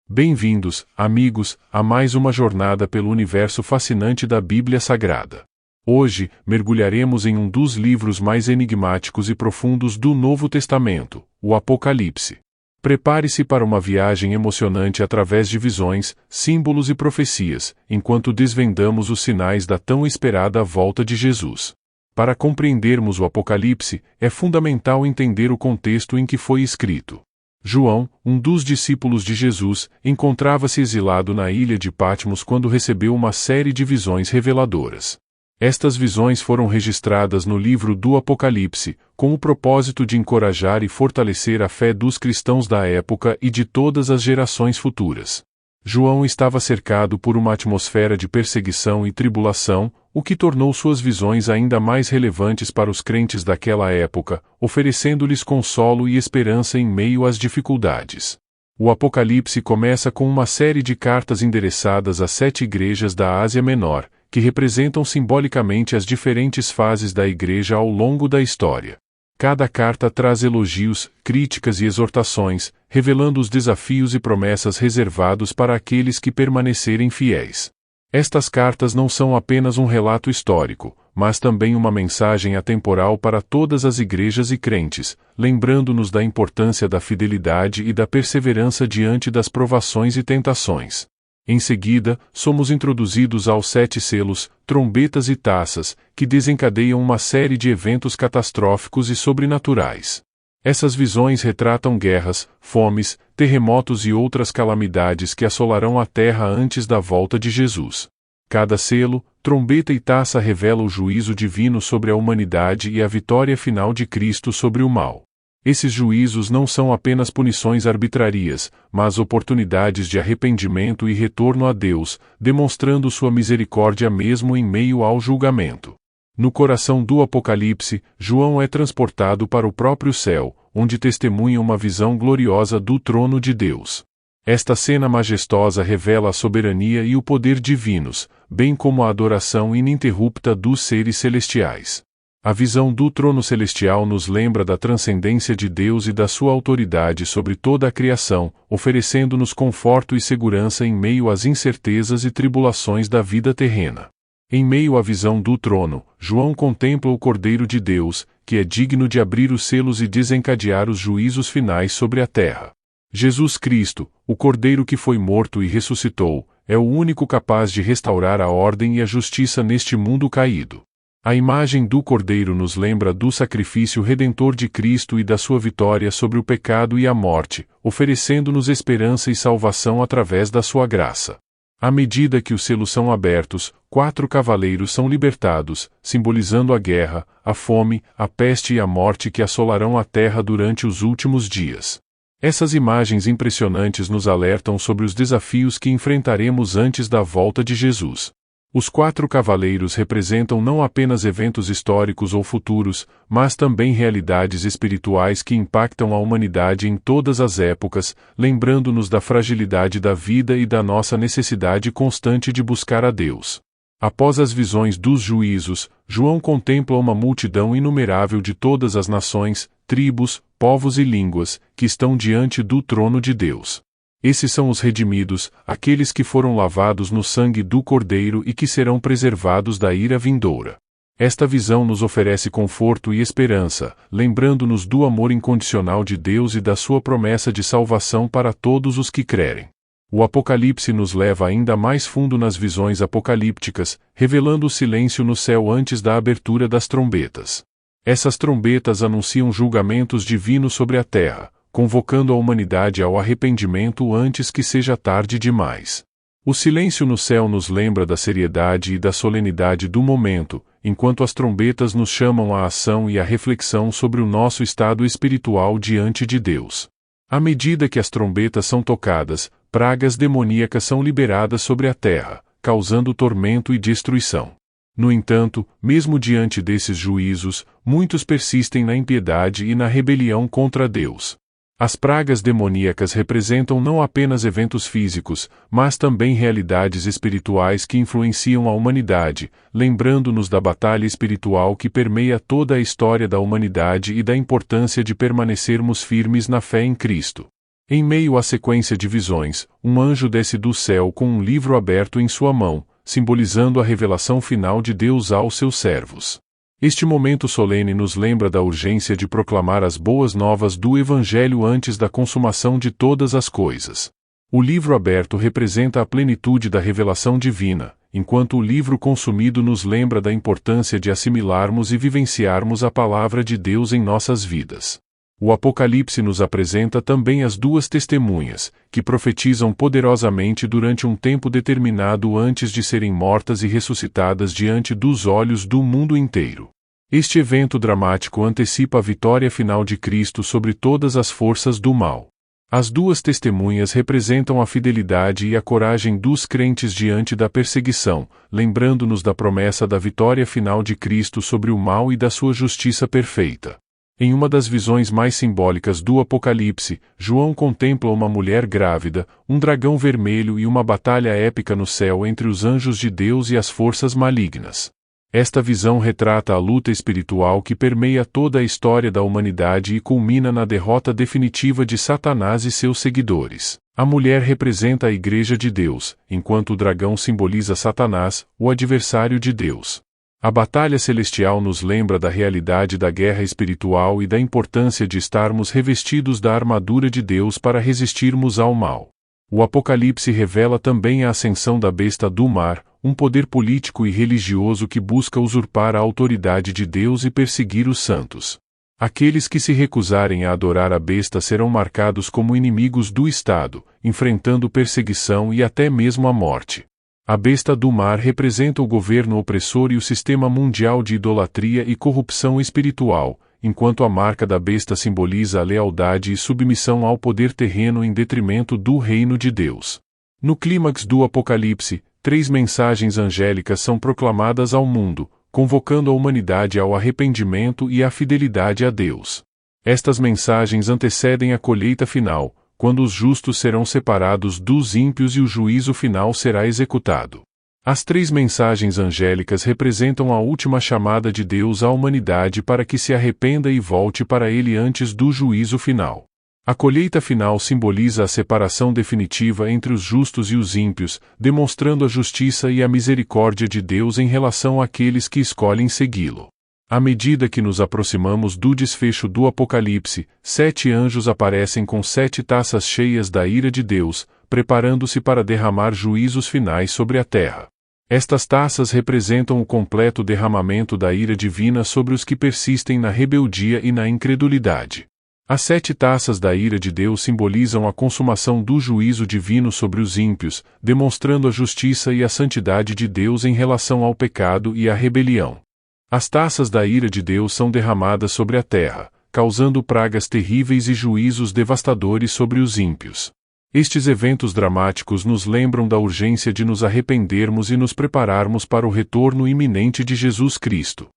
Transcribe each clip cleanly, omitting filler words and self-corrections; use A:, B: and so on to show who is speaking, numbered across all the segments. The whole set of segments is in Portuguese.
A: Bem-vindos, amigos, a mais uma jornada pelo universo fascinante da Bíblia Sagrada. Hoje, mergulharemos em um dos livros mais enigmáticos e profundos do Novo Testamento, o Apocalipse. Prepare-se para uma viagem emocionante através de visões, símbolos e profecias, enquanto desvendamos os sinais da tão esperada volta de Jesus. Para compreendermos o Apocalipse, é fundamental entender o contexto em que foi escrito. João, um dos discípulos de Jesus, encontrava-se exilado na ilha de Patmos quando recebeu uma série de visões reveladoras. Estas visões foram registradas no livro do Apocalipse, com o propósito de encorajar e fortalecer a fé dos cristãos da época e de todas as gerações futuras. João estava cercado por uma atmosfera de perseguição e tribulação, o que tornou suas visões ainda mais relevantes para os crentes daquela época, oferecendo-lhes consolo e esperança em meio às dificuldades. O Apocalipse começa com uma série de cartas endereçadas a 7 igrejas da Ásia Menor, que representam simbolicamente as diferentes fases da igreja ao longo da história. Cada carta traz elogios, críticas e exortações, revelando os desafios e promessas reservados para aqueles que permanecerem fiéis. Estas cartas não são apenas um relato histórico, mas também uma mensagem atemporal para todas as igrejas e crentes, lembrando-nos da importância da fidelidade e da perseverança diante das provações e tentações. Em seguida, somos introduzidos aos 7 selos, trombetas e taças, que desencadeiam uma série de eventos catastróficos e sobrenaturais. Essas visões retratam guerras, fomes, terremotos e outras calamidades que assolarão a terra antes da volta de Jesus. Cada selo, trombeta e taça revela o juízo divino sobre a humanidade e a vitória final de Cristo sobre o mal. Esses juízos não são apenas punições arbitrárias, mas oportunidades de arrependimento e retorno a Deus, demonstrando sua misericórdia mesmo em meio ao julgamento. No coração do Apocalipse, João é transportado para o próprio céu, onde testemunha uma visão gloriosa do trono de Deus. Esta cena majestosa revela a soberania e o poder divinos, bem como a adoração ininterrupta dos seres celestiais. A visão do trono celestial nos lembra da transcendência de Deus e da sua autoridade sobre toda a criação, oferecendo-nos conforto e segurança em meio às incertezas e tribulações da vida terrena. Em meio à visão do trono, João contempla o Cordeiro de Deus, que é digno de abrir os selos e desencadear os juízos finais sobre a terra. Jesus Cristo, o Cordeiro que foi morto e ressuscitou, é o único capaz de restaurar a ordem e a justiça neste mundo caído. A imagem do Cordeiro nos lembra do sacrifício redentor de Cristo e da sua vitória sobre o pecado e a morte, oferecendo-nos esperança e salvação através da sua graça. À medida que os selos são abertos, 4 cavaleiros são libertados, simbolizando a guerra, a fome, a peste e a morte que assolarão a terra durante os últimos dias. Essas imagens impressionantes nos alertam sobre os desafios que enfrentaremos antes da volta de Jesus. Os 4 cavaleiros representam não apenas eventos históricos ou futuros, mas também realidades espirituais que impactam a humanidade em todas as épocas, lembrando-nos da fragilidade da vida e da nossa necessidade constante de buscar a Deus. Após as visões dos juízos, João contempla uma multidão inumerável de todas as nações, tribos, povos e línguas, que estão diante do trono de Deus. Esses são os redimidos, aqueles que foram lavados no sangue do Cordeiro e que serão preservados da ira vindoura. Esta visão nos oferece conforto e esperança, lembrando-nos do amor incondicional de Deus e da sua promessa de salvação para todos os que crerem. O Apocalipse nos leva ainda mais fundo nas visões apocalípticas, revelando o silêncio no céu antes da abertura das trombetas. Essas trombetas anunciam julgamentos divinos sobre a terra, convocando a humanidade ao arrependimento antes que seja tarde demais. O silêncio no céu nos lembra da seriedade e da solenidade do momento, enquanto as trombetas nos chamam à ação e à reflexão sobre o nosso estado espiritual diante de Deus. À medida que as trombetas são tocadas, pragas demoníacas são liberadas sobre a terra, causando tormento e destruição. No entanto, mesmo diante desses juízos, muitos persistem na impiedade e na rebelião contra Deus. As pragas demoníacas representam não apenas eventos físicos, mas também realidades espirituais que influenciam a humanidade, lembrando-nos da batalha espiritual que permeia toda a história da humanidade e da importância de permanecermos firmes na fé em Cristo. Em meio à sequência de visões, um anjo desce do céu com um livro aberto em sua mão, simbolizando a revelação final de Deus aos seus servos. Este momento solene nos lembra da urgência de proclamar as boas novas do Evangelho antes da consumação de todas as coisas. O livro aberto representa a plenitude da revelação divina, enquanto o livro consumido nos lembra da importância de assimilarmos e vivenciarmos a palavra de Deus em nossas vidas. O Apocalipse nos apresenta também as duas testemunhas, que profetizam poderosamente durante um tempo determinado antes de serem mortas e ressuscitadas diante dos olhos do mundo inteiro. Este evento dramático antecipa a vitória final de Cristo sobre todas as forças do mal. As duas testemunhas representam a fidelidade e a coragem dos crentes diante da perseguição, lembrando-nos da promessa da vitória final de Cristo sobre o mal e da sua justiça perfeita. Em uma das visões mais simbólicas do Apocalipse, João contempla uma mulher grávida, um dragão vermelho e uma batalha épica no céu entre os anjos de Deus e as forças malignas. Esta visão retrata a luta espiritual que permeia toda a história da humanidade e culmina na derrota definitiva de Satanás e seus seguidores. A mulher representa a Igreja de Deus, enquanto o dragão simboliza Satanás, o adversário de Deus. A batalha celestial nos lembra da realidade da guerra espiritual e da importância de estarmos revestidos da armadura de Deus para resistirmos ao mal. O Apocalipse revela também a ascensão da besta do mar, um poder político e religioso que busca usurpar a autoridade de Deus e perseguir os santos. Aqueles que se recusarem a adorar a besta serão marcados como inimigos do Estado, enfrentando perseguição e até mesmo a morte. A besta do mar representa o governo opressor e o sistema mundial de idolatria e corrupção espiritual, enquanto a marca da besta simboliza a lealdade e submissão ao poder terreno em detrimento do reino de Deus. No clímax do Apocalipse, 3 mensagens angélicas são proclamadas ao mundo, convocando a humanidade ao arrependimento e à fidelidade a Deus. Estas mensagens antecedem a colheita final, quando os justos serão separados dos ímpios e o juízo final será executado. As 3 mensagens angélicas representam a última chamada de Deus à humanidade para que se arrependa e volte para Ele antes do juízo final. A colheita final simboliza a separação definitiva entre os justos e os ímpios, demonstrando a justiça e a misericórdia de Deus em relação àqueles que escolhem segui-lo. À medida que nos aproximamos do desfecho do Apocalipse, 7 anjos aparecem com 7 taças cheias da ira de Deus, preparando-se para derramar juízos finais sobre a terra. Estas taças representam o completo derramamento da ira divina sobre os que persistem na rebeldia e na incredulidade. As 7 taças da ira de Deus simbolizam a consumação do juízo divino sobre os ímpios, demonstrando a justiça e a santidade de Deus em relação ao pecado e à rebelião. As taças da ira de Deus são derramadas sobre a terra, causando pragas terríveis e juízos devastadores sobre os ímpios. Estes eventos dramáticos nos lembram da urgência de nos arrependermos e nos prepararmos para o retorno iminente de Jesus Cristo.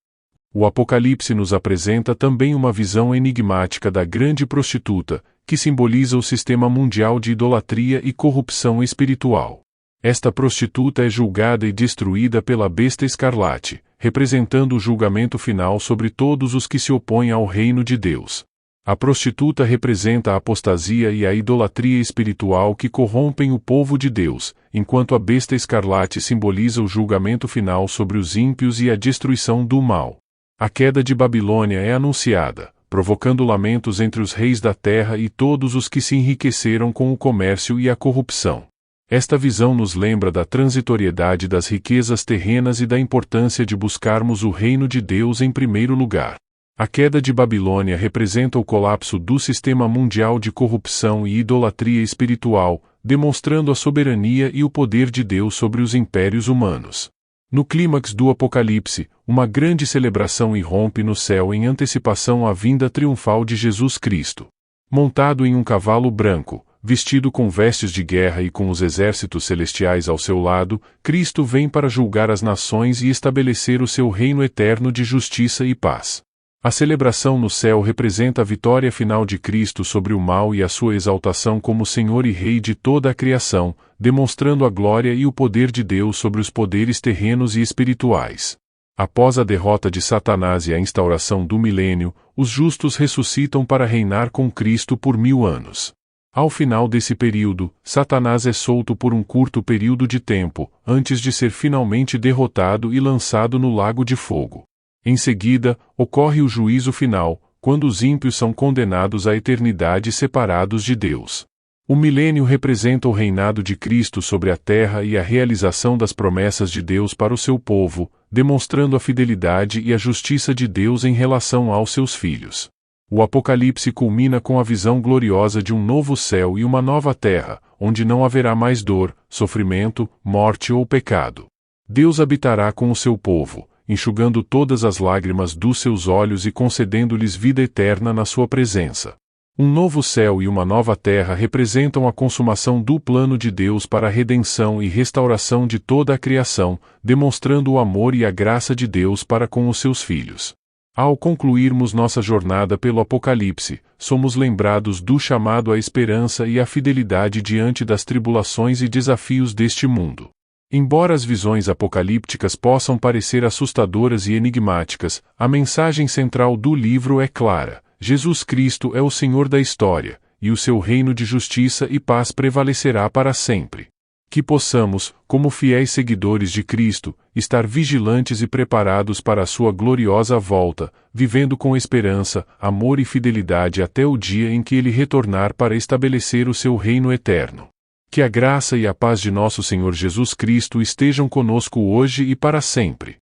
A: O Apocalipse nos apresenta também uma visão enigmática da grande prostituta, que simboliza o sistema mundial de idolatria e corrupção espiritual. Esta prostituta é julgada e destruída pela besta escarlate, representando o julgamento final sobre todos os que se opõem ao reino de Deus. A prostituta representa a apostasia e a idolatria espiritual que corrompem o povo de Deus, enquanto a besta escarlate simboliza o julgamento final sobre os ímpios e a destruição do mal. A queda de Babilônia é anunciada, provocando lamentos entre os reis da terra e todos os que se enriqueceram com o comércio e a corrupção. Esta visão nos lembra da transitoriedade das riquezas terrenas e da importância de buscarmos o reino de Deus em primeiro lugar. A queda de Babilônia representa o colapso do sistema mundial de corrupção e idolatria espiritual, demonstrando a soberania e o poder de Deus sobre os impérios humanos. No clímax do Apocalipse, uma grande celebração irrompe no céu em antecipação à vinda triunfal de Jesus Cristo. Montado em um cavalo branco, vestido com vestes de guerra e com os exércitos celestiais ao seu lado, Cristo vem para julgar as nações e estabelecer o seu reino eterno de justiça e paz. A celebração no céu representa a vitória final de Cristo sobre o mal e a sua exaltação como Senhor e Rei de toda a criação, demonstrando a glória e o poder de Deus sobre os poderes terrenos e espirituais. Após a derrota de Satanás e a instauração do milênio, os justos ressuscitam para reinar com Cristo por 1000 anos. Ao final desse período, Satanás é solto por um curto período de tempo, antes de ser finalmente derrotado e lançado no lago de fogo. Em seguida, ocorre o juízo final, quando os ímpios são condenados à eternidade separados de Deus. O milênio representa o reinado de Cristo sobre a terra e a realização das promessas de Deus para o seu povo, demonstrando a fidelidade e a justiça de Deus em relação aos seus filhos. O Apocalipse culmina com a visão gloriosa de um novo céu e uma nova terra, onde não haverá mais dor, sofrimento, morte ou pecado. Deus habitará com o seu povo, enxugando todas as lágrimas dos seus olhos e concedendo-lhes vida eterna na sua presença. Um novo céu e uma nova terra representam a consumação do plano de Deus para a redenção e restauração de toda a criação, demonstrando o amor e a graça de Deus para com os seus filhos. Ao concluirmos nossa jornada pelo Apocalipse, somos lembrados do chamado à esperança e à fidelidade diante das tribulações e desafios deste mundo. Embora as visões apocalípticas possam parecer assustadoras e enigmáticas, a mensagem central do livro é clara: Jesus Cristo é o Senhor da história, e o seu reino de justiça e paz prevalecerá para sempre. Que possamos, como fiéis seguidores de Cristo, estar vigilantes e preparados para a sua gloriosa volta, vivendo com esperança, amor e fidelidade até o dia em que ele retornar para estabelecer o seu reino eterno. Que a graça e a paz de nosso Senhor Jesus Cristo estejam conosco hoje e para sempre.